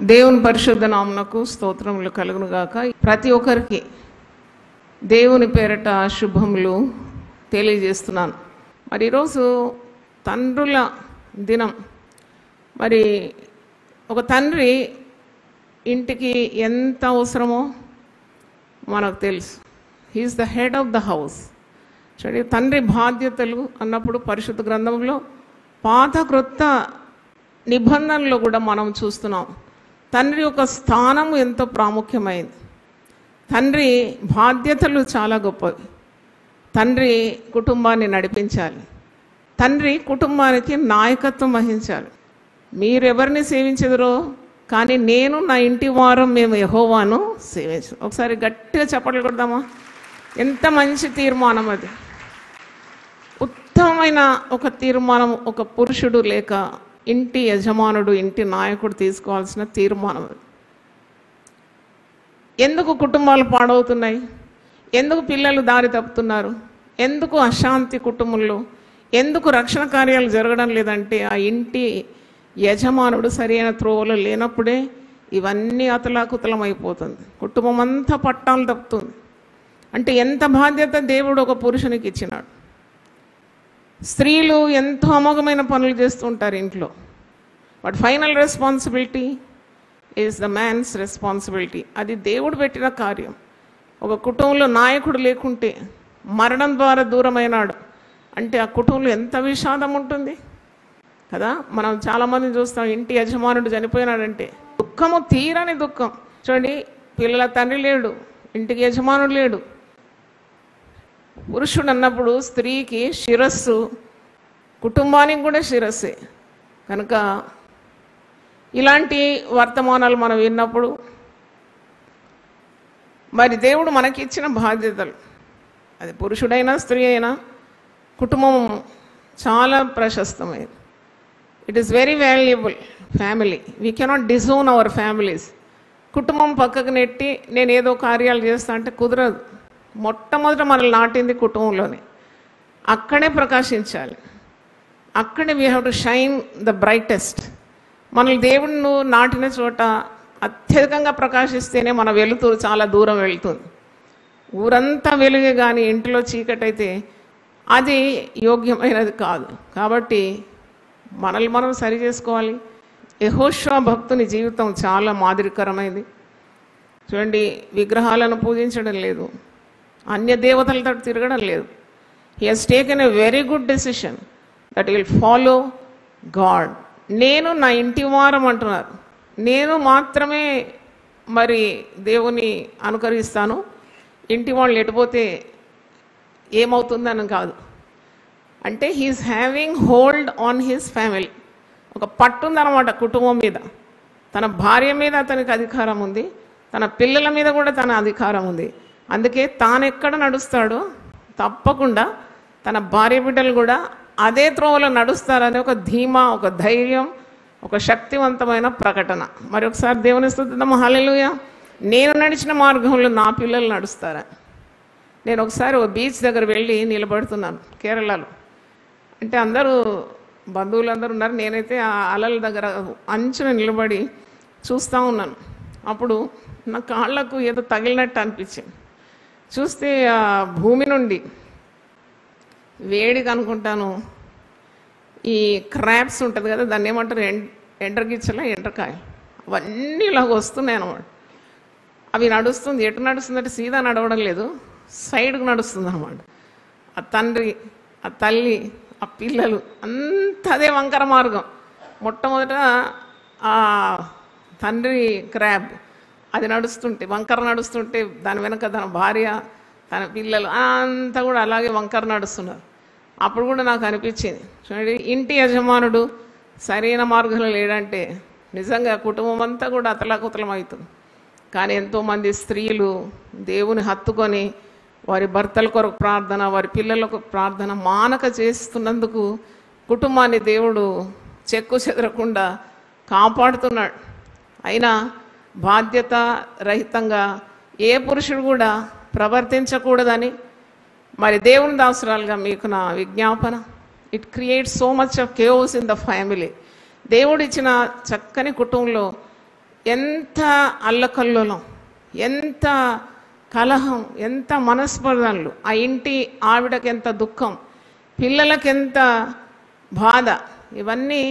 దేవుని పరిశుద్ధ నామమునకు స్తోత్రములు కలుగును గాక. ప్రతి ఒక్కరికి దేవుని పేరట శుభములు తెలియజేస్తున్నాను. మరి ఈరోజు తండ్రుల దినం. మరి ఒక తండ్రి ఇంటికి ఎంత అవసరమో మనకు తెలుసు. He's the head of the house. చూడండి, తండ్రి బాధ్యతలు అన్నప్పుడు పరిశుద్ధ గ్రంథంలో పాత క్రొత్త నిబంధనలో కూడా మనం చూస్తున్నాం. తండ్రి యొక్క స్థానం ఎంతో ప్రాముఖ్యమైంది. తండ్రి బాధ్యతలు చాలా గొప్పవి. తండ్రి కుటుంబాన్ని నడిపించాలి. తండ్రి కుటుంబానికి నాయకత్వం వహించాలి. మీరెవరిని సేవించదురో కానీ నేను నా ఇంటి వారం మేము యెహోవాను సేవించు. ఒకసారి గట్టిగా చప్పట్లు కొడదామా? ఎంత మంచి తీర్మానం అది. ఉత్తమమైన ఒక తీర్మానం ఒక పురుషుడు లేక ఇంటి యజమానుడు, ఇంటి నాయకుడు తీసుకోవాల్సిన తీర్మానం అది. ఎందుకు కుటుంబాలు పాడవుతున్నాయి? ఎందుకు పిల్లలు దారి తప్పుతున్నారు? ఎందుకు అశాంతి కుటుంబంలో? ఎందుకు రక్షణ కార్యాలు జరగడం లేదంటే ఆ ఇంటి యజమానుడు సరైన త్రోవలో లేనప్పుడే ఇవన్నీ అతలాకుతలం అయిపోతుంది. కుటుంబం అంతా పట్టాలు తప్పుతుంది. అంటే ఎంత బాధ్యత దేవుడు ఒక పురుషునికి ఇచ్చినాడు. స్త్రీలు ఎంతో అమోఘమైన పనులు చేస్తూ ఉంటారు ఇంట్లో. But final responsibility is the man's responsibility. అది దేవుడు పెట్టిన కార్యం. ఒక కుటుంబంలో నాయకుడు లేకుంటే మరణం ద్వారా దూరమైనాడు అంటే ఆ కుటుంబంలో ఎంత విషాదం ఉంటుంది కదా. మనం చాలామందిని చూస్తాం, ఇంటి యజమానుడు చనిపోయినాడంటే దుఃఖము తీరని దుఃఖం. చూడండి, పిల్లల తండ్రి లేడు, ఇంటికి యజమానుడు లేడు. పురుషుడు అన్నప్పుడు స్త్రీకి శిరస్సు, కుటుంబానికి కూడా శిరస్సే. కనుక ఇలాంటి వర్తమానాలు మనం విన్నప్పుడు మరి దేవుడు మనకిచ్చిన బాధ్యతలు, అది పురుషుడైనా స్త్రీ అయినా, కుటుంబం చాలా ప్రశస్తమైనది. It is very valuable family. We cannot disown our families. కుటుంబం పక్కకు నెట్టి నేను ఏదో కార్యాలు చేస్తా అంటే కుదరదు. మొట్టమొదట మనల్ని నాటింది కుటుంబంలోనే. అక్కడే ప్రకాశించాలి. అక్కడే we have to shine the brightest. మనల్ని దేవుడు నాటిన చోట అత్యధికంగా ప్రకాశిస్తేనే మన వెలుతురు చాలా దూరం వెళుతుంది. ఊరంతా వెలుగే కానీ ఇంటిలో చీకటి అయితే అది యోగ్యమైనది కాదు. కాబట్టి మనల్ని మనం సరి చేసుకోవాలి. యెహోషువ భక్తుని జీవితం చాలా మాదిరికరమైంది. చూడండి, విగ్రహాలను పూజించడం లేదు, అన్య దేవతలతో తిరగడం లేదు. He has taken a very good decision that will follow God. నేను నా ఇంటి వారం అంటున్నారు. నేను మాత్రమే మరి దేవుని అనుకరిస్తాను, ఇంటి వాళ్ళు ఎటుపోతే ఏమవుతుందని కాదు. అంటే he's having hold on his family. ఒక పట్టుందన్నమాట కుటుంబం మీద. తన భార్య మీద అతనికి అధికారం ఉంది, తన పిల్లల మీద కూడా తన అధికారం ఉంది. అందుకే తాను ఎక్కడ నడుస్తాడో తప్పకుండా తన భార్య బిడ్డలు కూడా అదే త్రోవలో నడుస్తారని ఒక ధీమా, ఒక ధైర్యం, ఒక శక్తివంతమైన ప్రకటన. మరి ఒకసారి దేవుని స్తుతిద్దాం, హల్లెలూయా. నేను నడిచిన మార్గంలో నా పిల్లలు నడుస్తారా? నేను ఒకసారి ఓ బీచ్ దగ్గర వెళ్ళి నిలబడుతున్నాను కేరళలో. అంటే అందరూ బంధువులందరూ ఉన్నారు, నేనైతే ఆ అలల దగ్గర అంచున నిలబడి చూస్తూ ఉన్నాను. అప్పుడు నా కాళ్ళకు ఏదో తగిలినట్టు అనిపించింది. చూస్తే ఆ భూమి నుండి వేడిగా అనుకుంటాను ఈ క్రాప్స్ ఉంటుంది కదా, దాన్ని ఏమంటారు, ఎండ్రగిచ్చలా ఎండ్రకాయ, అవన్నీ ఇలాగ వస్తున్నాయి అన్నమాట. అవి నడుస్తుంది. ఎటు నడుస్తుందంటే సీదా నడవడం లేదు, సైడ్కు నడుస్తుంది అన్నమాట. ఆ తండ్రి, ఆ తల్లి, ఆ పిల్లలు అంత అదే వంకర మార్గం. మొట్టమొదట ఆ తండ్రి క్రాబ్ అది నడుస్తుంటే, వంకర నడుస్తుంటే, దాని వెనక తన భార్య, తన పిల్లలు అంతా కూడా అలాగే వంకర నడుస్తున్నారు. అప్పుడు కూడా నాకు అనిపించింది, చూడండి, ఇంటి యజమానుడు సరైన మార్గంలో లేడంటే నిజంగా కుటుంబం అంతా కూడా అతలాకుతలం అవుతుంది. కానీ ఎంతోమంది స్త్రీలు దేవుని హత్తుకొని వారి భర్తల కొరకు ప్రార్థన, వారి పిల్లలకు ప్రార్థన మానక చేస్తున్నందుకు కుటుంబాన్ని దేవుడు చెక్కు చెదరకుండా కాపాడుతున్నాడు. అయినా బాధ్యత రహితంగా ఏ పురుషుడు కూడా ప్రవర్తించకూడదని మరి దేవుని దాసురాలుగా మీకు నా విజ్ఞాపన. It creates so much of chaos in the family. దేవుడు ఇచ్చిన చక్కని కుటుంబంలో ఎంత అల్లకల్లోలం, ఎంత కలహం, ఎంత మనస్పర్ధలు, ఆ ఇంటి ఆవిడకి ఎంత దుఃఖం, పిల్లలకి ఎంత బాధ, ఇవన్నీ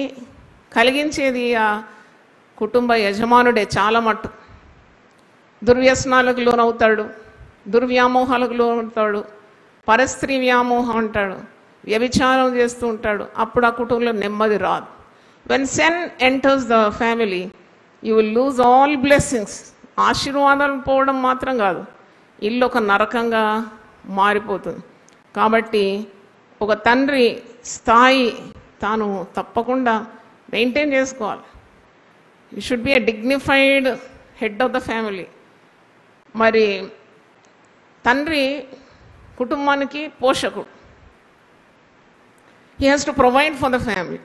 కలిగించేది ఆ కుటుంబ యజమానుడే చాలా మట్టు. దుర్వ్యసనాలకు లోనవుతాడు, దుర్వ్యామోహాలకు లోనవుతాడు, పరస్త్రీ వ్యామోహం అంటాడు, వ్యభిచారం చేస్తూ ఉంటాడు. అప్పుడు ఆ కుటుంబంలో నెమ్మది రాదు. When sin enters the family, you will lose all blessings. ఆశీర్వాదాలు పోవడం మాత్రం కాదు, ఇల్లు ఒక నరకంగా మారిపోతుంది. కాబట్టి ఒక తండ్రి స్థాయి తాను తప్పకుండా మెయింటైన్ చేసుకోవాలి. You should be a dignified head of the family. మరి తండ్రి కుటుంబానికి పోషకుడు. He has to provide for the family.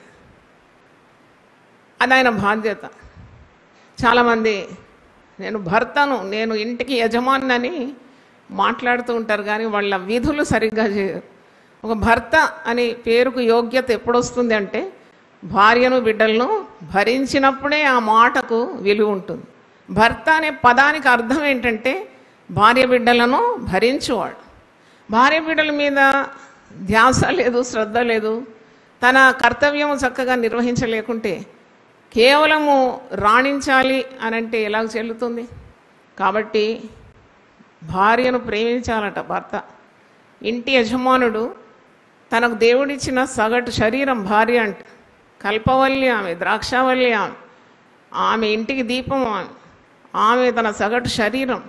అది ఆయన బాధ్యత. చాలామంది నేను భర్తను, నేను ఇంటికి యజమాని మాట్లాడుతూ ఉంటారు, కానీ వాళ్ళ విధులు సరిగ్గా చేయరు. ఒక భర్త అని పేరుకు యోగ్యత ఎప్పుడొస్తుంది అంటే భార్యను బిడ్డలను భరించినప్పుడే ఆ మాటకు విలువ ఉంటుంది. భర్త అనే పదానికి అర్థం ఏంటంటే భార్య బిడ్డలను భరించువాడు. భార్య బిడ్డల మీద ధ్యాస లేదు, శ్రద్ధ లేదు, తన కర్తవ్యం చక్కగా నిర్వహించలేకుంటే కేవలము రాణించాలి అని అంటే ఎలా చెల్లుతుంది? కాబట్టి భార్యను ప్రేమించాలట భర్త. ఇంటి యజమానుడు తనకు దేవుడిచ్చిన సగటు శరీరం భార్య అంట. కల్పవల్లి ఆమె, ద్రాక్షావల్లి ఆమె, ఆమె ఇంటికి దీపం ఆమె తన సగటు శరీరం.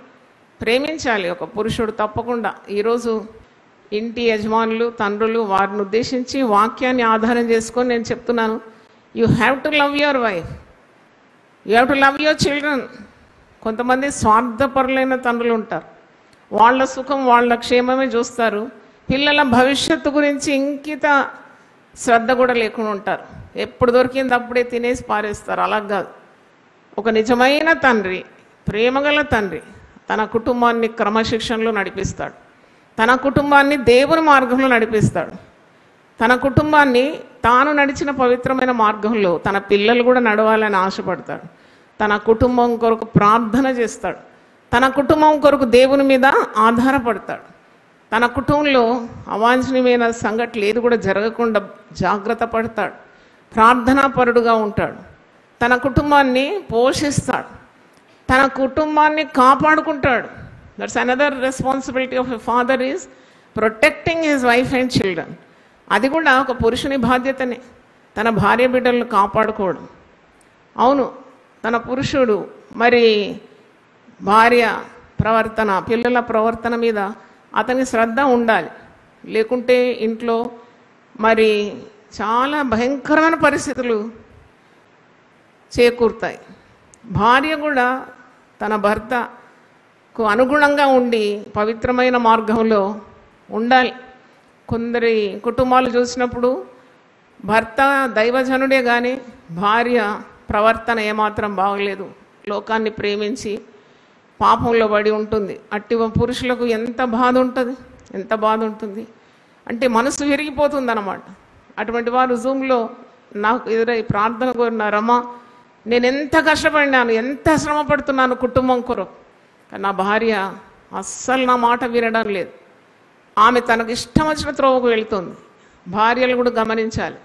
ప్రేమించాలి ఒక పురుషుడు తప్పకుండా. ఈరోజు ఇంటి యజమానులు, తండ్రులు వారిని ఉద్దేశించి వాక్యాన్ని ఆధారం చేసుకొని నేను చెప్తున్నాను. You have to love your wife, you have to love your children. కొంతమంది స్వార్థపరులైన తండ్రులు ఉంటారు, వాళ్ళ సుఖం వాళ్ళ క్షేమమే చూస్తారు, పిల్లల భవిష్యత్తు గురించి ఇంకిత శ్రద్ధ కూడా లేకుండా ఉంటారు. ఎప్పుడు దొరికింది అప్పుడే తినేసి పారేస్తారు. అలా కాదు. ఒక నిజమైన తండ్రి, ప్రేమగల తండ్రి తన కుటుంబాన్ని క్రమశిక్షణలో నడిపిస్తాడు, తన కుటుంబాన్ని దేవుని మార్గంలో నడిపిస్తాడు, తన కుటుంబాన్ని తాను నడిచిన పవిత్రమైన మార్గంలో తన పిల్లలు కూడా నడవాలని ఆశపడతాడు. తన కుటుంబం కొరకు ప్రార్థన చేస్తాడు, తన కుటుంబం కొరకు దేవుని మీద ఆధారపడతాడు. తన కుటుంబంలో అవాంఛనీయమైన సంఘటనలు ఏది కూడా జరగకుండా జాగ్రత్త పడతాడు, ప్రార్థనాపరుడుగా ఉంటాడు, తన కుటుంబాన్ని పోషిస్తాడు, తన కుటుంబాన్ని కాపాడుకుంటాడు. That's another responsibility of a father is protecting his wife and children. అది కూడా ఒక పురుషుని బాధ్యతనే, తన భార్య బిడ్డలను కాపాడుకోవడం. అవును, తన పురుషుడు మరి భార్య ప్రవర్తన, పిల్లల ప్రవర్తన మీద అతని శ్రద్ధ ఉండాలి. లేకుంటే ఇంట్లో మరి చాలా భయంకరమైన పరిస్థితులు చేకూరుతాయి. భార్య కూడా తన భర్తకు అనుగుణంగా ఉండి పవిత్రమైన మార్గంలో ఉండాలి. కొందరి కుటుంబాలు చూసినప్పుడు భర్త దైవజనుడే కానీ భార్య ప్రవర్తన ఏమాత్రం బాగలేదు, లోకాన్ని ప్రేమించి పాపంలో పడి ఉంటుంది. అట్టి పురుషులకు ఎంత బాధ ఉంటుంది, ఎంత బాధ ఉంటుంది అంటే మనసు విరిగిపోతుంది అన్నమాట. అటువంటి వారు జూమ్లో నాకు ఎదురై ప్రార్థన కోరినారమ్మా, నేను ఎంత కష్టపడినాను, ఎంత శ్రమ పడుతున్నాను కుటుంబం కొరకు, నా భార్య అస్సలు నా మాట వినడం లేదు, ఆమె తనకు ఇష్టం వచ్చిన త్రోవకు వెళ్తుంది. భార్యలు కూడా గమనించాలి.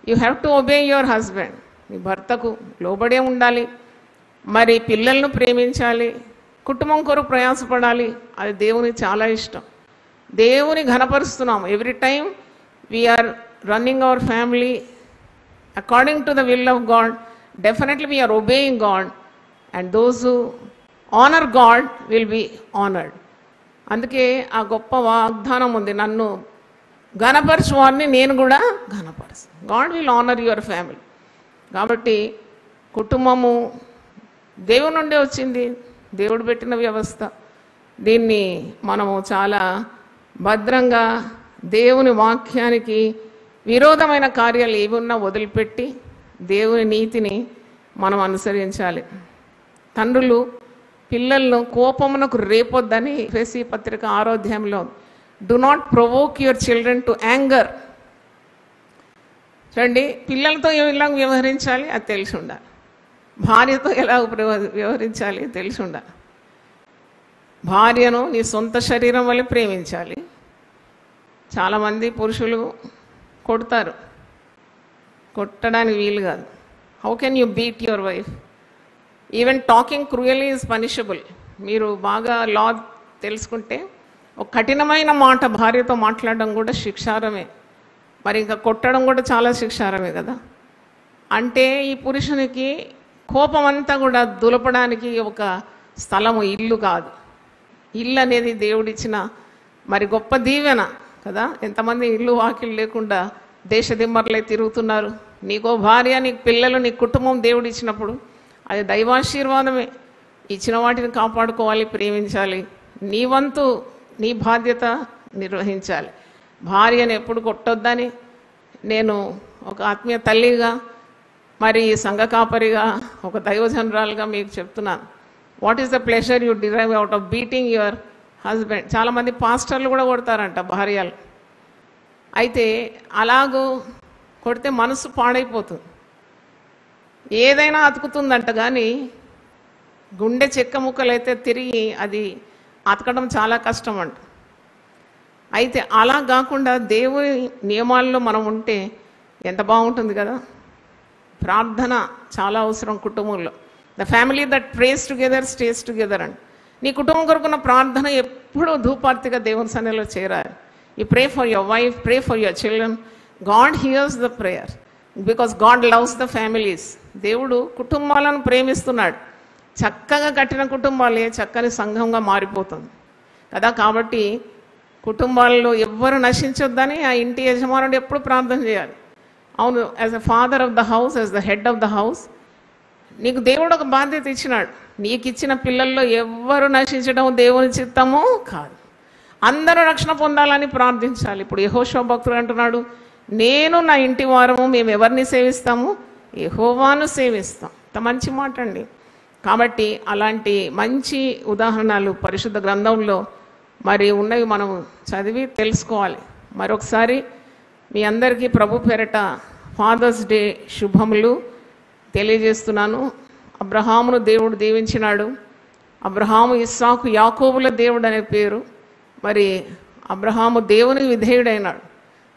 You have to obey your husband. మీ భర్తకు లోబడే ఉండాలి, మరి పిల్లలను ప్రేమించాలి, కుటుంబం కొరకు ప్రయాసపడాలి. అది దేవునికి చాలా ఇష్టం. దేవుని ఘనపరుస్తున్నాము. Every time we are running our family according to the will of God, definitely we are obeying God, and those who honour God will be honoured. అందుకే ఆ గొప్ప వాగ్దానం ఉంది, నన్ను ఘనపరచు వారిని నేను కూడా ఘనపరచు. God will honour your family. కాబట్టి కుటుంబము దేవుని నుండే వచ్చింది, దేవుడు పెట్టిన వ్యవస్థ. దీన్ని మనము చాలా భద్రంగా దేవుని వాక్యానికి విరోధమైన కార్యాలు ఏమున్నా వదిలిపెట్టి దేవుని నీతిని మనం అనుసరించాలి. తండ్రులు పిల్లలను కోపమునకు రేపొద్దని ఎఫెసీ పత్రిక 6వ అధ్యాయంలో do not provoke your children to anger. చూడండి, పిల్లలతో ఇలా వ్యవహరించాలి అది తెలిసి ఉండాలి. భార్యతో ఎలా వ్యవహరించాలి తెలిసి ఉండాలి. భార్యను నీ సొంత శరీరం వల్ల ప్రేమించాలి. చాలామంది పురుషులు కొడతారు, కొట్టడానికి వీలు కాదు. How can you beat your wife? Even talking cruelly is punishable. మీరు బాగా లా తెలుసుకుంటే ఒక కఠినమైన మాట భార్యతో మాట్లాడడం కూడా శిక్షారమే. మరి ఇంకా కొట్టడం కూడా చాలా శిక్షారమే కదా. అంటే ఈ పురుషునికి కోపం అంతా కూడా దులపడానికి ఒక స్థలము, ఇల్లు కాదు. ఇల్లు అనేది దేవుడిచ్చిన మరి గొప్ప దీవెన కదా. ఎంతమంది ఇల్లు వాకిలు లేకుండా దేశదిమ్మర్లే తిరుగుతున్నారు. నీకో భార్య, నీకు పిల్లలు, నీ కుటుంబం దేవుడు ఇచ్చినప్పుడు అది దైవాశీర్వాదమే. ఇచ్చిన వాటిని కాపాడుకోవాలి, ప్రేమించాలి. నీ వంతు, నీ బాధ్యత నిర్వహించాలి. భార్యను ఎప్పుడు కొట్టొద్దని నేను ఒక ఆత్మీయ తల్లిగా, మరి సంఘ కాపరిగా, ఒక దైవజనరాలుగా మీకు చెప్తున్నాను. What is the pleasure you derive out of beating your husband? చాలామంది పాస్టర్లు కూడా కొడతారంట భార్యలు. అయితే అలాగూ కొడితే మనసు పాడైపోతుంది, ఏదైనా అతుకుతుందంట. కానీ గుండె చెక్క ముక్కలైతే తిరిగి అది అతకడం చాలా కష్టం అంట. అయితే అలా కాకుండా దేవుని నియమాల్లో మనం ఉంటే ఎంత బాగుంటుంది కదా. ప్రార్థన చాలా అవసరం కుటుంబంలో. The family that prays together stays together and. నీ కుటుంబం కొరకున్న ప్రార్థన ఎప్పుడూ ధూపార్తిగా దేవుని సన్నిధిలో చేరాలి. You pray for your wife, pray for your children. God hears the prayer because God loves the families. దేవుడు కుటుంబాలను ప్రేమిస్తున్నాడు. చక్కగా కట్టిన కుటుంబాలే చక్కని సంఘంగా మారిపోతుంది కదా. కాబట్టి కుటుంబాల్లో ఎవ్వరు నశించొద్దని ఆ ఇంటి యజమానుడు ఎప్పుడు ప్రార్థన చేయాలి. అవును, as a father of the house, as the head of the house, నీకు దేవుడు ఒక బాధ్యత ఇచ్చినాడు. నీకు ఇచ్చిన పిల్లల్లో ఎవ్వరు నశించడం దేవుని చిత్తము కాదు. అందరూ రక్షణ పొందాలని ప్రార్థించాలి. ఇప్పుడు యెహోషువ భక్తుడు అంటున్నాడు, నేను నా ఇంటి వారము మేము ఎవరిని సేవిస్తాము? యెహోవాను సేవిస్తాం. అంత మంచి మాట అండి. కాబట్టి అలాంటి మంచి ఉదాహరణలు పరిశుద్ధ గ్రంథంలో మరి ఉన్నవి, మనం చదివి తెలుసుకోవాలి. మరొకసారి మీ అందరికీ ప్రభు పేరట ఫాదర్స్ డే శుభములు తెలియజేస్తున్నాను. అబ్రహామును దేవుడు దీవించినాడు. అబ్రహాము, ఇస్సాకు, యాకోబుల దేవుడు అనే పేరు. మరి అబ్రహాము దేవునికి విధేయుడైనాడు,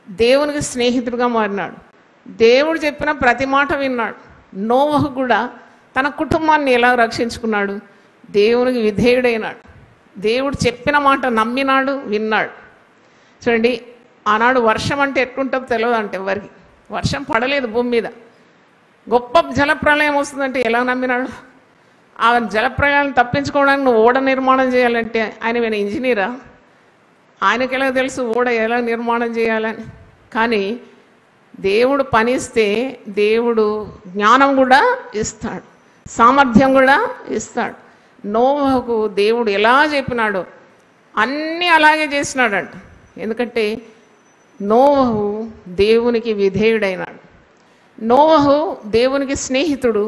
దేవునికి స్నేహితుడిగా మారినాడు. దేవుడు చెప్పిన ప్రతి మాట విన్నాడు. నోవహు కూడా తన కుటుంబాన్ని ఎలా రక్షించుకున్నాడు? దేవునికి విధేయుడైనాడు. దేవుడు చెప్పిన మాట నమ్మినాడు, విన్నాడు. చూడండి, ఆనాడు వర్షం అంటే ఎట్లుంటుందో తెలియదు అంటే ఎవరికి. వర్షం పడలేదు భూమి మీద. గొప్ప జలప్రళయం వస్తుందంటే ఎలా నమ్మినాడు? ఆ జలప్రళయాన్ని తప్పించుకోవడానికి నువ్వు ఓడ నిర్మాణం చేయాలంటే ఆయన ఏమైనా ఇంజనీరా? ఆయనకి ఎలా తెలుసు ఓడ ఎలా నిర్మాణం చేయాలని? కానీ దేవుడు పనిస్తే దేవుడు జ్ఞానం కూడా ఇస్తాడు, సామర్థ్యం కూడా ఇస్తాడు. నోవహుకు దేవుడు ఎలా చెప్పినాడో అన్నీ అలాగే చేసినాడంట. ఎందుకంటే నోవహు దేవునికి విధేయుడైనాడు. నోవహు దేవునికి స్నేహితుడు,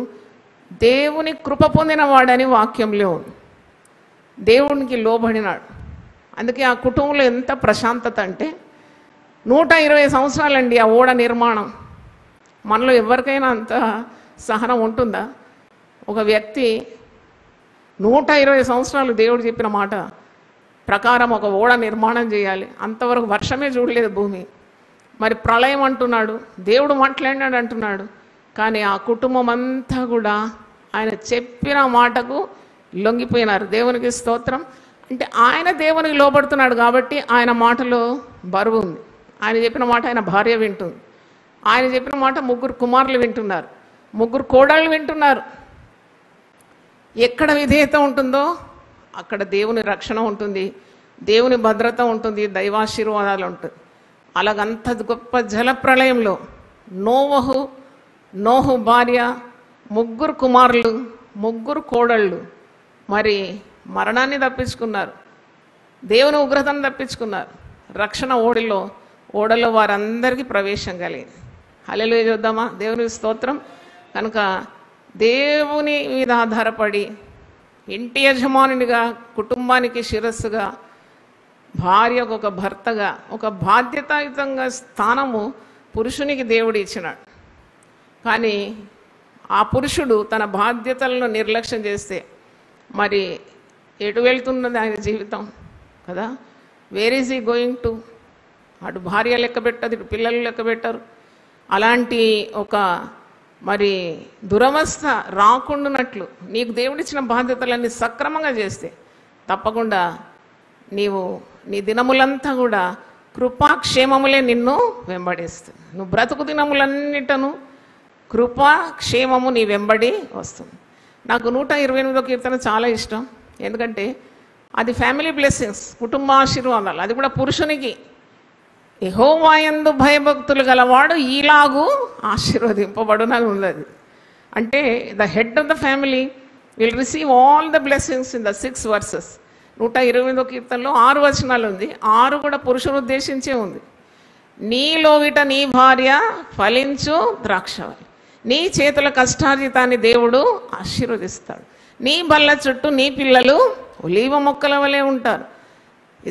దేవుని కృప పొందినవాడని వాక్యంలో ఉంది. దేవునికి లోబడినాడు. అందుకే ఆ కుటుంబంలో ఎంత ప్రశాంతత అంటే 120 సంవత్సరాలండి ఆ ఓడ నిర్మాణం. మనలో ఎవరికైనా అంత సహనం ఉంటుందా? ఒక వ్యక్తి 120 సంవత్సరాలు దేవుడు చెప్పిన మాట ప్రకారం ఒక ఓడ నిర్మాణం చేయాలి. అంతవరకు వర్షమే చూడలేదు భూమి. మరి ప్రళయం అంటున్నాడు, దేవుడు మాట్లాడినాడు అంటున్నాడు. కానీ ఆ కుటుంబం అంతా కూడా ఆయన చెప్పిన మాటకు లొంగిపోయినారు. దేవునికి స్తోత్రం. అంటే ఆయన దేవునికి లోబడుతున్నాడు కాబట్టి ఆయన మాటలో బరువు ఉంది. ఆయన చెప్పిన మాట ఆయన భార్య వింటుంది. ఆయన చెప్పిన మాట 3 కుమారులు వింటున్నారు, 3 కోడళ్ళు వింటున్నారు. ఎక్కడ విధేయత ఉంటుందో అక్కడ దేవుని రక్షణ ఉంటుంది, దేవుని భద్రత ఉంటుంది, దైవాశీర్వాదాలు ఉంటుంది. అలాగంత గొప్ప జలప్రళయంలో నోహు భార్య, 3 కుమారులు, 3 కోడళ్ళు మరి మరణాన్ని తప్పించుకున్నారు, దేవుని ఉగ్రతను తప్పించుకున్నారు. రక్షణ ఓడలో వారందరికీ ప్రవేశం కలిగింది. హల్లెలూయా చూద్దామా? దేవునికి స్తోత్రం. కనుక దేవుని మీద ఆధారపడి ఇంటి యజమానునిగా, కుటుంబానికి శిరస్సుగా, భార్యకు ఒక భర్తగా ఒక బాధ్యతాయుతంగా స్థానము పురుషునికి దేవుడు ఇచ్చినాడు. కానీ ఆ పురుషుడు తన బాధ్యతలను నిర్లక్ష్యం చేస్తే మరి ఎటు వెళ్తున్నది ఆయన జీవితం కదా? వేర్ ఈజ్ ఈ గోయింగ్ టు? అటు భార్య లెక్క పెట్టదు, ఇటు పిల్లలు లెక్క పెట్టరు. అలాంటి ఒక మరి దురవస్థ రాకుండానట్లు నీకు దేవుడిచ్చిన బాధ్యతలన్నీ సక్రమంగా చేస్తే తప్పకుండా నీవు నీ దినములంతా కూడా కృపాక్షేమములే నిన్ను వెంబడిస్తుంది. నువ్వు బ్రతుకు దినములన్నిటను కృపాక్షేమము నీ వెంబడి వస్తుంది. నాకు 128వ కీర్తన చాలా ఇష్టం. ఎందుకంటే అది ఫ్యామిలీ బ్లెస్సింగ్స్, కుటుంబ ఆశీర్వాదాలు. అది కూడా పురుషునికి. యెహోవాయందు భయభక్తులు గలవాడు ఈలాగు ఆశీర్వదింపబడునని ఉన్నది. అంటే the head of the family will receive all the blessings in the 6 verses. 128వ కీర్తనలో 6 వచనాలు ఉంది. 6 కూడా పురుషుని ఉద్దేశించే ఉంది. నీలోగిట నీ భార్య ఫలించు ద్రాక్షవల్లి, నీ చేతుల కష్టార్జితాన్ని దేవుడు ఆశీర్వదిస్తాడు. నీ బల్ల చుట్టూ నీ పిల్లలు ఒలీవ మొక్కల వలె ఉంటారు.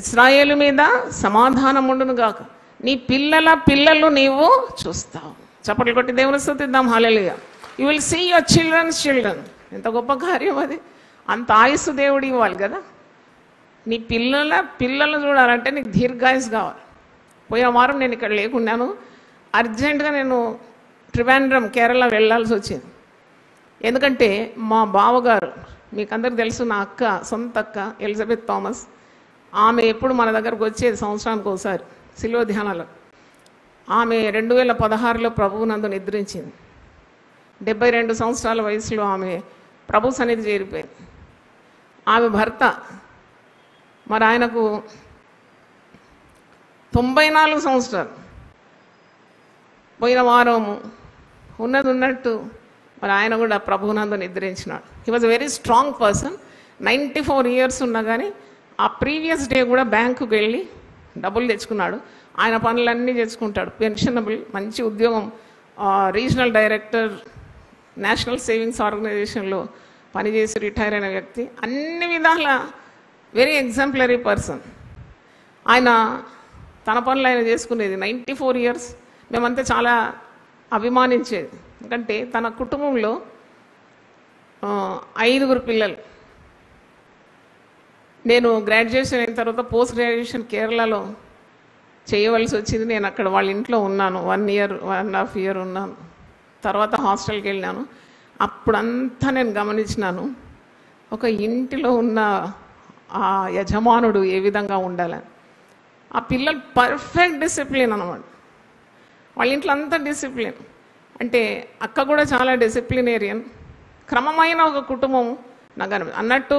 ఇశ్రాయేలు మీద సమాధానం ఉండును గాక. నీ పిల్లల పిల్లలు నీవు చూస్తావు. చప్పట్లు కొట్టి దేవుని స్తుతిద్దాం. Hallelujah. You will see your children's children. ఎంత గొప్ప కార్యం అది. అంత ఆయుస్సు దేవుడు ఇవ్వాలి కదా. నీ పిల్లలు చూడాలంటే నీకు దీర్ఘాయుసు కావాలి. పోయిన వారం నేను ఇక్కడ లేకున్నాను. అర్జెంటుగా నేను ట్రివాండ్రం కేరళ వెళ్ళాల్సి వచ్చింది. ఎందుకంటే మా బావగారు, మీకు అందరికి తెలుసు, నా అక్క, సొంత అక్క ఎలిజబెత్ థామస్, ఆమె ఎప్పుడు మన దగ్గరకు వచ్చేది సంవత్సరానికి ఒకసారి శిలువ ధ్యానాలు. ఆమె 2016లో ప్రభువునందు నిద్రించింది. 72 సంవత్సరాల వయసులో ఆమె ప్రభు సన్నిధి చేరిపోయింది. ఆమె భర్త మరి ఆయనకు 94 సంవత్సరాలు. పోయిన వారం ఉన్నట్టు మరి ఆయన కూడా ప్రభువునందు నిద్రించినాడు. He was very strong person. 94 years ఉన్నా కానీ ఆ ప్రీవియస్ డే కూడా బ్యాంకుకి వెళ్ళి డబ్బులు తెచ్చుకున్నాడు. ఆయన పనులన్నీ తెచ్చుకుంటాడు. పెన్షనబుల్, మంచి ఉద్యోగం, రీజనల్ డైరెక్టర్, నేషనల్ సేవింగ్స్ ఆర్గనైజేషన్లో పనిచేసి రిటైర్ అయిన వ్యక్తి. అన్ని విధాల వెరీ ఎగ్జాంపులరీ పర్సన్. ఆయన తన పనులు ఆయన చేసుకునేది. 94 years. మేమంతా చాలా అభిమానించేది. ఎందుకంటే తన కుటుంబంలో 5 పిల్లలు. నేను గ్రాడ్యుయేషన్ అయిన తర్వాత పోస్ట్ గ్రాడ్యుయేషన్ కేరళలో చేయవలసి వచ్చింది. నేను అక్కడ వాళ్ళ ఇంట్లో ఉన్నాను. 1 year 1.5 year ఉన్నాను. తర్వాత హాస్టల్కి వెళ్ళినాను. అప్పుడంతా నేను గమనించినాను ఒక ఇంటిలో ఉన్న ఆ యజమానుడు ఏ విధంగా ఉండాలని. ఆ పిల్లలు పర్ఫెక్ట్ డిసిప్లిన్ అన్నమాట. వాళ్ళ ఇంట్లో అంతా డిసిప్లిన్. అంటే అక్క కూడా చాలా డిసిప్లినేరియన్. క్రమమైన ఒక కుటుంబం నాకు అన్నట్టు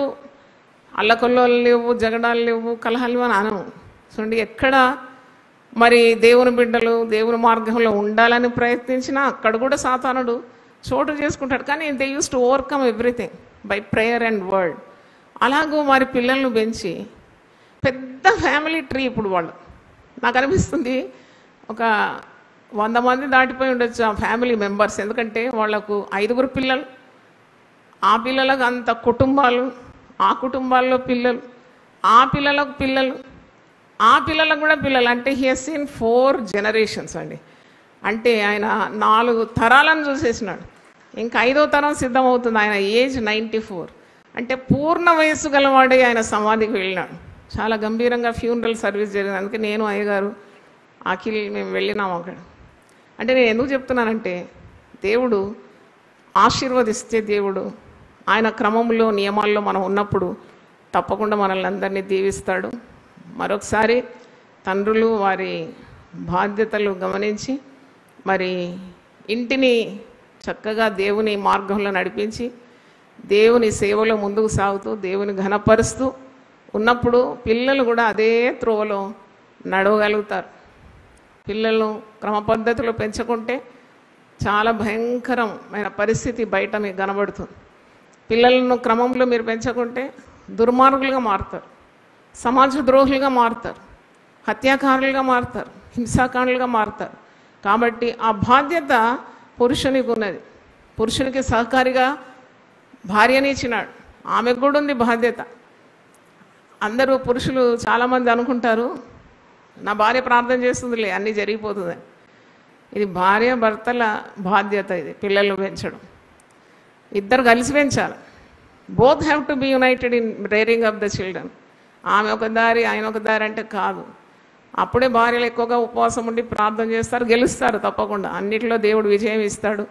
అల్లకొల్లోలు లేవు, జగడాలు లేవు, కలహాలు అని అనము. చూడండి, ఎక్కడ మరి దేవుని బిడ్డలు దేవుని మార్గంలో ఉండాలని ప్రయత్నించినా అక్కడ కూడా సాతానుడు చోటు చేసుకుంటాడు. కానీ they use to overcome everything by prayer and word. అలాగూ వారి పిల్లలను పెంచి పెద్ద ఫ్యామిలీ ట్రీ. ఇప్పుడు వాళ్ళు నాకు అనిపిస్తుంది ఒక 100 మంది దాటిపోయి ఉండొచ్చు ఆ ఫ్యామిలీ మెంబర్స్. ఎందుకంటే వాళ్లకు 5 పిల్లలు, ఆ పిల్లలకు అంత కుటుంబాలు, ఆ కుటుంబాల్లో పిల్లలు, ఆ పిల్లలకు పిల్లలు, ఆ పిల్లలకు కూడా పిల్లలు. అంటే హీ హస్ సీన్ 4 generations అండి. అంటే ఆయన 4 తరాలను చూసేసినాడు. ఇంకా 5వ తరం సిద్ధమవుతుంది. ఆయన ఏజ్ 94. అంటే పూర్ణ వయస్సు గలవాడే ఆయన సమాధికి వెళ్ళినాడు. చాలా గంభీరంగా ఫ్యూనరల్ సర్వీస్ జరిగింది. అందుకే నేను, అయ్యగారు, అఖిల్ మేము వెళ్ళినాము అక్కడ. అంటే నేను ఎందుకు చెప్తున్నానంటే దేవుడు ఆశీర్వదిస్తే, దేవుడు ఆయన క్రమంలో నియమాల్లో మనం ఉన్నప్పుడు తప్పకుండా మనల్ని అందరినీ దీవిస్తాడు. మరొకసారి తండ్రులు వారి బాధ్యతలు గమనించి మరి ఇంటిని చక్కగా దేవుని మార్గంలో నడిపించి దేవుని సేవలో ముందుకు సాగుతూ దేవుని ఘనపరుస్తూ ఉన్నప్పుడు పిల్లలు కూడా అదే త్రోవలో నడవగలుగుతారు. పిల్లలను క్రమ పద్ధతిలో పెంచుకుంటే చాలా భయంకరమైన పరిస్థితి బయట మీకు కనబడుతుంది. పిల్లలను క్రమంలో మీరు పెంచుకుంటే దుర్మార్గులుగా మారుతారు, సమాజ ద్రోహులుగా మారుతారు, హత్యాకారులుగా మారుతారు, హింసాకారులుగా మారుతారు. కాబట్టి ఆ బాధ్యత పురుషునికి ఉన్నది. పురుషునికి సహకారిగా భార్యని ఇచ్చినాడు, ఆమెకు కూడా ఉంది బాధ్యత. అందరూ పురుషులు చాలామంది అనుకుంటారు నా భార్య ప్రార్థన చేస్తుందిలే అన్నీ జరిగిపోతుందని. ఇది భార్య భర్తల బాధ్యత, ఇది పిల్లలు పెంచడం. ఇద్దరు కలిసి పెంచాలి. Both have to be united in rearing of the children. ఆమె ఒక దారి, ఆయన ఒక దారి అంటే కాదు. అప్పుడే భార్యలు ఎక్కువగా ఉపవాసం ఉండి ప్రార్థన చేస్తారు, గెలుస్తారు తప్పకుండా. అన్నిటిలో దేవుడు విజయం ఇస్తాడు,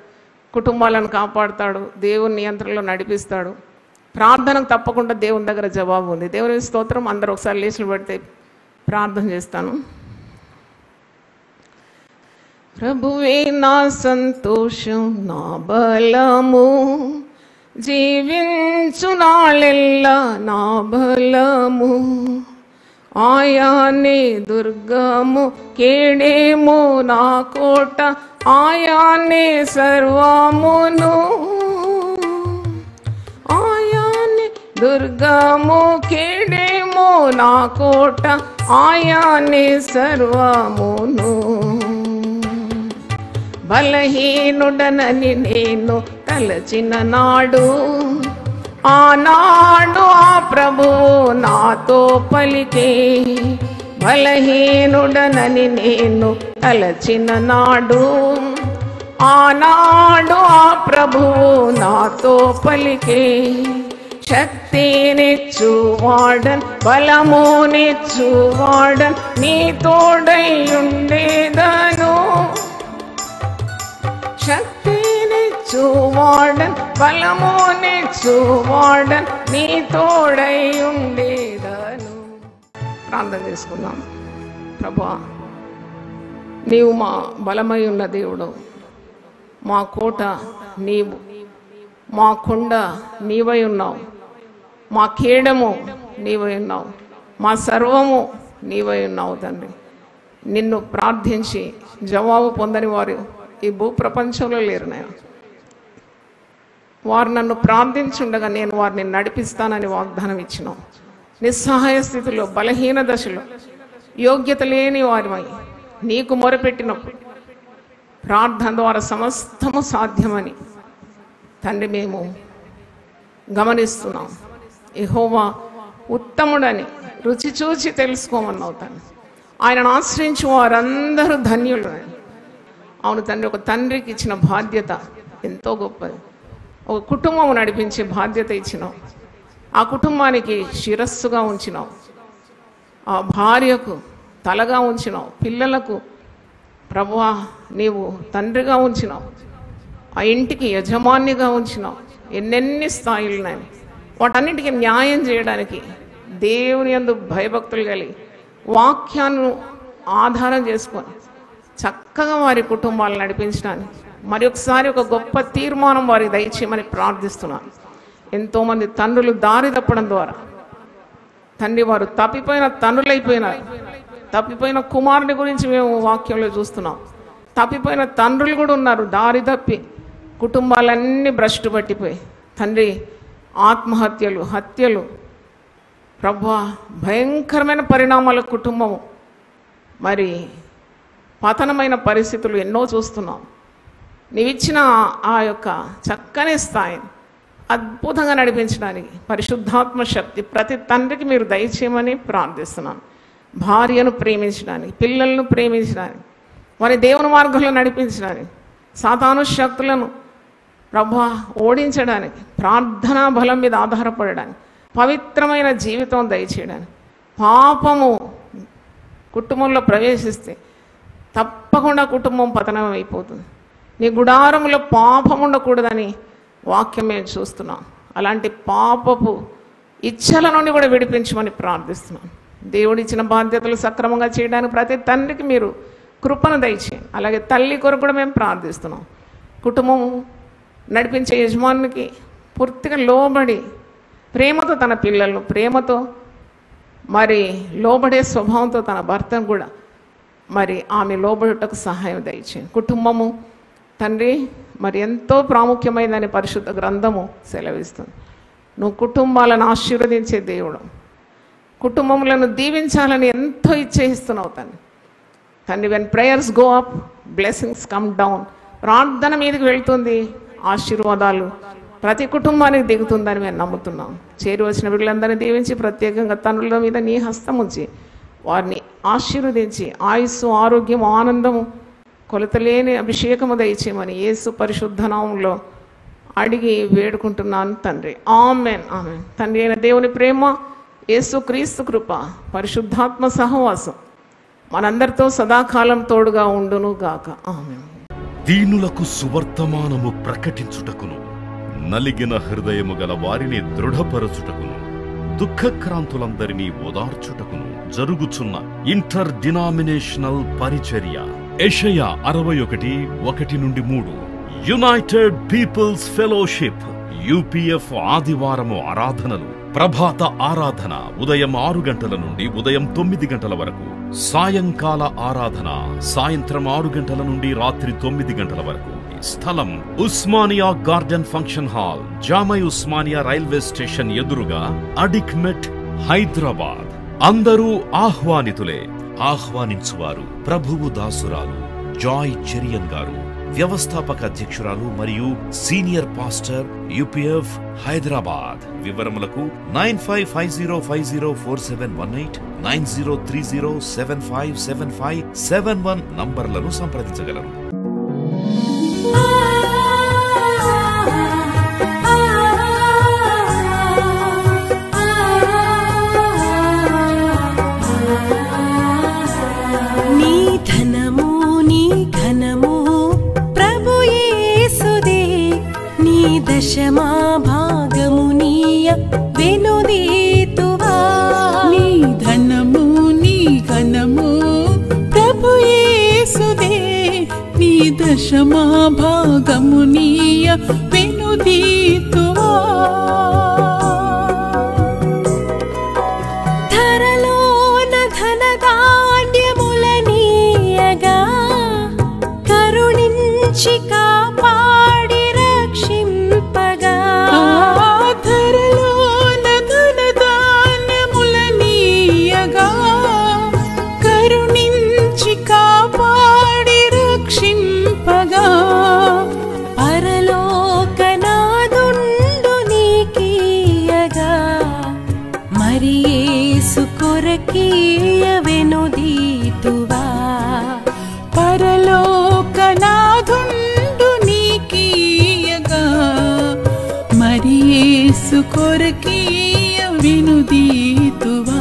కుటుంబాలను కాపాడుతాడు, దేవుని నియంత్రణలో నడిపిస్తాడు. ప్రార్థనకు తప్పకుండా దేవుని దగ్గర జవాబు ఉంది. దేవుని స్తోత్రం. అందరూ ఒకసారి లేచి పడితే ప్రార్థన చేస్తాను. ప్రభువే నా సంతోషం, నా బలము, జీవించు నాళ్ళెల్లా నా బలము, ఆయానే దుర్గము, కేడేమో నా కోట, ఆయానే సర్వమును, ఆయానే దుర్గము, కేడేమో నా కోట, ఆయానే సర్వమును. బలహీనుడనని నేను తలచిన నాడు, ఆనాడు ఆ ప్రభువు నాతో పలికే. బలహీనుడనని నేను తలచిన నాడు, ఆనాడు ఆ ప్రభువు నాతో పలికే. శక్తినిచ్చువాడన్, బలమునిచ్చువాడన్, నీ తోడై ఉండేదను. శక్తినిచ్చువాడన్, బలమునిచ్చువాడన్, నీ తోడై ఉండేదను. ప్రార్థన చేసుకుందాం. ప్రభువా, నీవు మా బలమై ఉన్న దేవుడు, మా కోట నీవు, మా కొండ నీవై ఉన్నావు, మా కేడము నీవై ఉన్నావు, మా సర్వము నీవై ఉన్నావు తండ్రి. నిన్ను ప్రార్థించి జవాబు పొందని వారు ఈ భూప్రపంచంలో లేరు నాయన. వారు నన్ను ప్రార్థించుండగా నేను వారిని నడిపిస్తానని వాగ్దానం ఇచ్చినావు. నిస్సహాయ స్థితిలో, బలహీన దశలో, యోగ్యత లేని వారిమై నీకు మొరపెట్టినప్పుడు ప్రార్థన ద్వారా సమస్తము సాధ్యమని తండ్రి మేము గమనిస్తున్నాం. యెహోవా ఉత్తముడని రుచి చూచి తెలుసుకోమన్నావు తండ్రి. ఆయనను ఆశ్రయించు వారందరూ ధన్యులు. అవును తండ్రి, ఒక తండ్రికి ఇచ్చిన బాధ్యత ఎంతో గొప్పది. ఒక కుటుంబం నడిపించే బాధ్యత ఇచ్చినావు. ఆ కుటుంబానికి శిరస్సుగా ఉంచినావు, ఆ భార్యకు తలగా ఉంచినావు, పిల్లలకు ప్రభువా నీవు తండ్రిగా ఉంచినావు, ఆ ఇంటికి యజమానిగా ఉంచినావు. ఎన్నెన్ని స్థాయిలున్నాయి. వాటన్నిటికీ న్యాయం చేయడానికి దేవుని యందు భయభక్తులు కలిగి వాక్యాన్ని ఆధారం చేసుకొని చక్కగా వారి కుటుంబాలను నడిపించడానికి మరి ఒకసారి ఒక గొప్ప తీర్మానం వారికి దయచేయమని ప్రార్థిస్తున్నాను. ఎంతోమంది తండ్రులు దారి తప్పడం ద్వారా తండ్రి వారు తప్పిపోయిన తండ్రులైపోయినారు. తప్పిపోయిన కుమారుని గురించి మేము వాక్యంలో చూస్తున్నాం. తప్పిపోయిన తండ్రులు కూడా ఉన్నారు, దారి తప్పి కుటుంబాలన్నీ భ్రష్టు పట్టిపోయి తండ్రి ఆత్మహత్యలు, హత్యలు, ప్రభువా భయంకరమైన పరిణామాల కుటుంబము, మరి పతనమైన పరిస్థితులు ఎన్నో చూస్తున్నాం. నీవిచ్చిన ఆ యొక్క చక్కని స్థాయిని అద్భుతంగా నడిపించడానికి పరిశుద్ధాత్మ శక్తి ప్రతి తండ్రికి మీరు దయచేయమని ప్రార్థిస్తున్నాను. భార్యను ప్రేమించడానికి, పిల్లలను ప్రేమించడానికి, వారి దేవుని మార్గంలో నడిపించడానికి, సాతాను శక్తులను ప్రభువా ఓడించడానికి, ప్రార్థనా బలం మీద ఆధారపడడానికి, పవిత్రమైన జీవితం దయచేయడానికి. పాపము కుటుంబంలో ప్రవేశిస్తే తప్పకుండా కుటుంబం పతనం అయిపోతుంది. నీ గుడారంలో పాపం ఉండకూడదని వాక్యం మేము చూస్తున్నాం. అలాంటి పాపపు ఇచ్చల నుండి కూడా విడిపించమని ప్రార్థిస్తున్నాం. దేవుడిచ్చిన బాధ్యతలు సక్రమంగా చేయడానికి ప్రతి తండ్రికి మీరు కృపను దయచేయండి. అలాగే తల్లి కొరకు కూడా మేము ప్రార్థిస్తున్నాం. కుటుంబం నడిపించే యజమానికి పూర్తిగా లోబడి ప్రేమతో తన పిల్లలను, ప్రేమతో మరి లోబడే స్వభావంతో తన భర్తను కూడా మరి ఆమె లోబడుటకు సహాయం దయచేయండి. కుటుంబము తండ్రి మరి ఎంతో ప్రాముఖ్యమైనదని పరిశుద్ధ గ్రంథము సెలవిస్తుంది. నువ్వు కుటుంబాలను ఆశీర్వదించే దేవుడు, కుటుంబములను దీవించాలని ఎంతో ఇచ్చేస్తున్నావు తండ్రి. తండ్రి when prayers go up blessings come down. ప్రార్థన మీదకి వెళ్తుంది, ఆశీర్వాదాలు ప్రతి కుటుంబానికి దిగుతుందని మేము నమ్ముతున్నాం. చేరి వచ్చిన బిడ్డలందరినీ దీవించి ప్రత్యేకంగా తండ్రుల మీద నీ హస్తం ఉంచి వారిని ఆశీర్వదించి ఆయుస్సు, ఆరోగ్యం, ఆనందము, కొలతలేని అభిషేకము దయచేయమని యేసు పరిశుద్ధ నామములో అడిగి వేడుకుంటున్నాను తండ్రి. Amen amen. తండ్రి అయిన దేవుని ప్రేమ, యేసు క్రీస్తు కృప, పరిశుద్ధాత్మ సహవాసం మనందరితో సదాకాలం తోడుగా ఉండును గాక. ఆమెన్. దీనులకు సువర్తమానము ప్రకటించుటకును, నలిగిన హృదయము గల వారిని దృఢపరచుటకును, దుఃఖక్రాంతులందరినీ ఓదార్చుటకును జరుగుచున్న ఇంటర్ డినామినేషనల్ పరిచర్య. యెషయా 61:1-3. యునైటెడ్ పీపుల్స్ ఫెలోషిప్ UPF ఆదివారము ఆరాధనలు. ప్రభాత ఆరాధన ఉదయం 6 గంటల నుండి ఉదయం 9 గంటల వరకు. సాయంకాల ఆరాధన సాయంత్రం 6 గంటల నుండి రాత్రి 9 గంటల వరకు. స్థలం Osmania garden function hall, జామై Osmania railway station ఎదురుగా, అడిక్మెట్, హైదరాబాద్. అందరూ ఆహ్వానితులే. ఆహ్వానించువారు ప్రభువు దాసురాలు జాయ్ చెరియన్ గారు, వ్యవస్థాపక అధ్యక్షురాలు మరియు సీనియర్ పాస్టర్ UPF హైదరాబాద్. వివరములకు 9550504718, 9030757571 నంబర్లను సంప్రదించగలరు. దశమా భాగమునీయ వెనుదీతువా. నీ ధనము నీ ఘనము ప్రభు యేసుదే, నీ దశమా భాగమునీయ వెనుదీతువా. ధరలోన ధనధాన్యములనీయగా కరుణించి కాపాడి కొరకీయ వెనుదీతువా. పరలోకనాథుండు నీకీయగా మరి యేసు కొరకీయ వెనుదీతువా.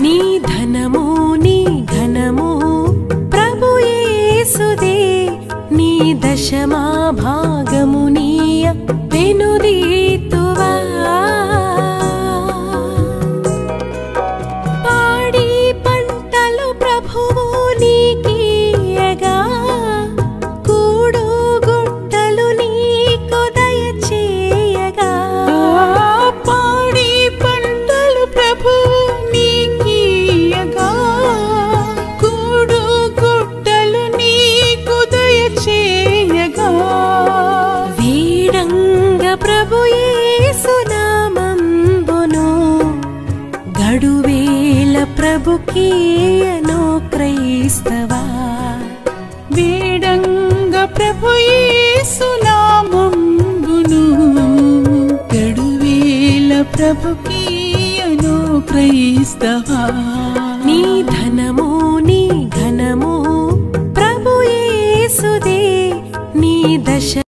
నీ ధనము నీ ఘనము ప్రభు యేసుదే, నీ దశమా భాగమునీయ వెనుదీతువా. ప్రభుకీయను క్రైస్తవా. వేడంగ ప్రభు యేసు నామంబును, గడువేల ప్రభుకీయను క్రైస్తవా. నీ ధనము నీ ఘనము ప్రభు యేసుదే, నీ దశ